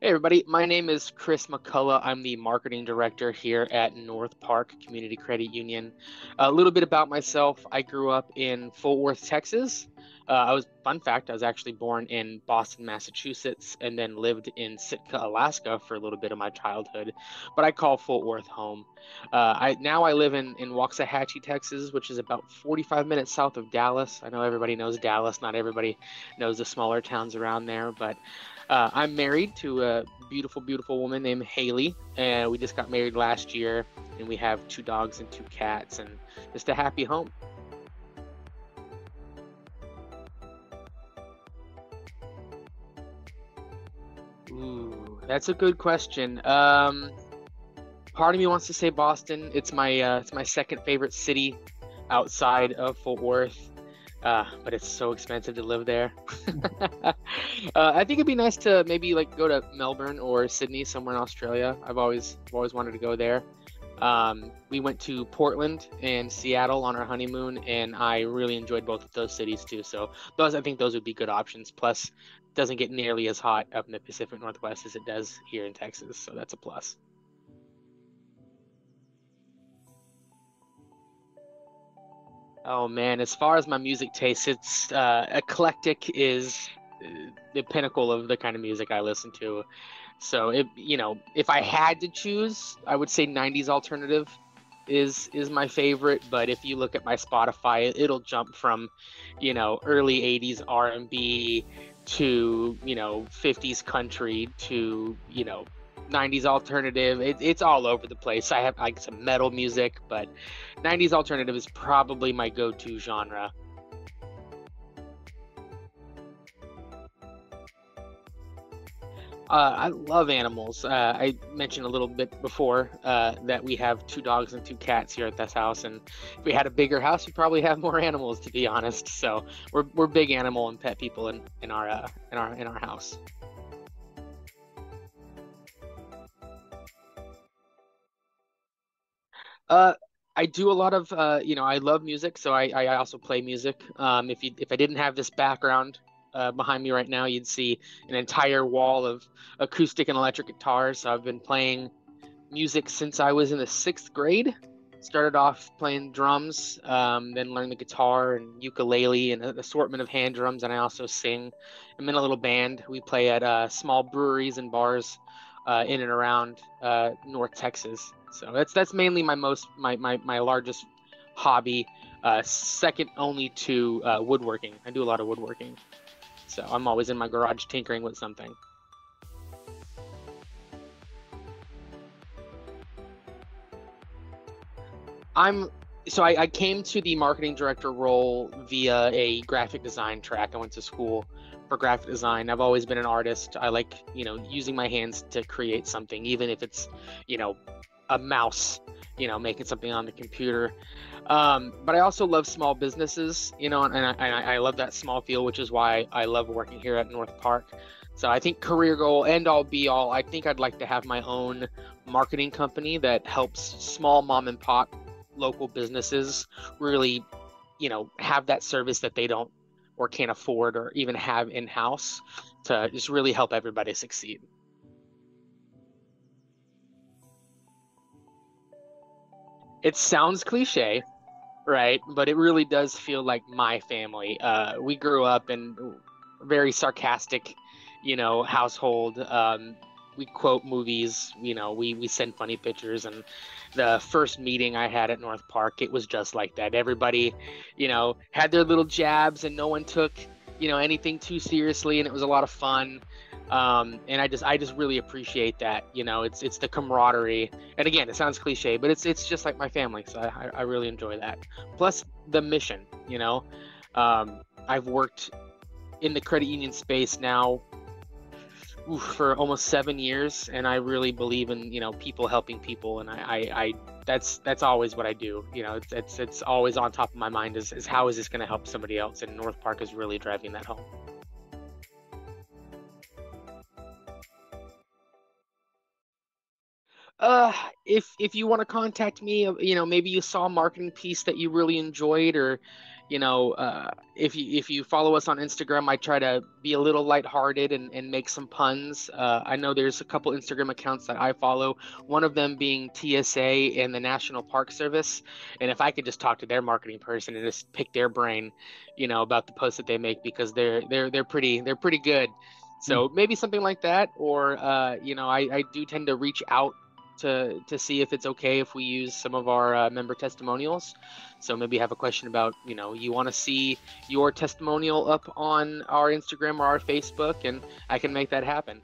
Hey everybody, my name is Chris McCullough. I'm the marketing director here at NorthPark Community Credit Union. A little bit about myself. I grew up in Fort Worth, Texas. Fun fact, I was actually born in Boston, Massachusetts, and then lived in Sitka, Alaska for a little bit of my childhood. But I call Fort Worth home. I live in Waxahachie, Texas, which is about 45 minutes south of Dallas. I know everybody knows Dallas. Not everybody knows the smaller towns around there, but I'm married to a beautiful, beautiful woman named Haley, and we just got married last year, and we have two dogs and two cats, and just a happy home. Ooh, that's a good question. Part of me wants to say Boston. It's my second favorite city outside of Fort Worth. But it's so expensive to live there. I think it'd be nice to maybe like go to Melbourne or Sydney, somewhere in Australia. I've always wanted to go there. We went to Portland and Seattle on our honeymoon, and I really enjoyed both of those cities too. So I think those would be good options. Plus, it doesn't get nearly as hot up in the Pacific Northwest as it does here in Texas, so that's a plus. Oh man, as far as my music taste, it's eclectic is the pinnacle of the kind of music I listen to. So if I had to choose, I would say 90s alternative is my favorite, but if you look at my Spotify, it'll jump from, early 80s R&B to, 50s country to, 90s alternative. It's all over the place. I have like some metal music, but 90s alternative is probably my go-to genre. I love animals. I mentioned a little bit before that we have two dogs and two cats here at this house, and if we had a bigger house, we'd probably have more animals, to be honest. So we're big animal and pet people in our house. Uh, I do a lot of I love music, so I also play music. If I didn't have this background behind me right now, you'd see an entire wall of acoustic and electric guitars. So I've been playing music since I was in the sixth grade. Started off playing drums, then learned the guitar and ukulele and an assortment of hand drums, and I also sing. I'm in a little band. We play at small breweries and bars in and around North Texas. So that's mainly my largest hobby, second only to woodworking. I do a lot of woodworking, so I'm always in my garage tinkering with something. I'm I came to the marketing director role via a graphic design track. I went to school for graphic design. I've always been an artist. I like, using my hands to create something, even if it's, you know, a mouse, making something on the computer. But I also love small businesses, and I love that small feel, which is why I love working here at North Park. So I think career goal, end all be all, I think I'd like to have my own marketing company that helps small mom and pop local businesses really, have that service that they don't or can't afford or even have in-house to just really help everybody succeed. It sounds cliche, right? But it really does feel like my family. We grew up in a very sarcastic, household. We quote movies, we send funny pictures. And the first meeting I had at North Park, it was just like that. Everybody, had their little jabs and no one took, anything too seriously. And it was a lot of fun. And I just really appreciate that. It's the camaraderie. And again, it sounds cliche, but it's just like my family. So I really enjoy that. Plus the mission, I've worked in the credit union space now for almost 7 years, and I really believe in people helping people, and I that's always what I do. It's always on top of my mind is how is this going to help somebody else, and North Park is really driving that home. Uh, if you want to contact me, maybe you saw a marketing piece that you really enjoyed, or, if you follow us on Instagram, I try to be a little lighthearted and make some puns. I know there's a couple Instagram accounts that I follow, one of them being TSA and the National Park Service. And if I could just talk to their marketing person and just pick their brain, about the posts that they make, because they're pretty good. Mm. So maybe something like that, or I do tend to reach out to see if it's okay if we use some of our member testimonials. So maybe have a question about, you want to see your testimonial up on our Instagram or our Facebook, and I can make that happen.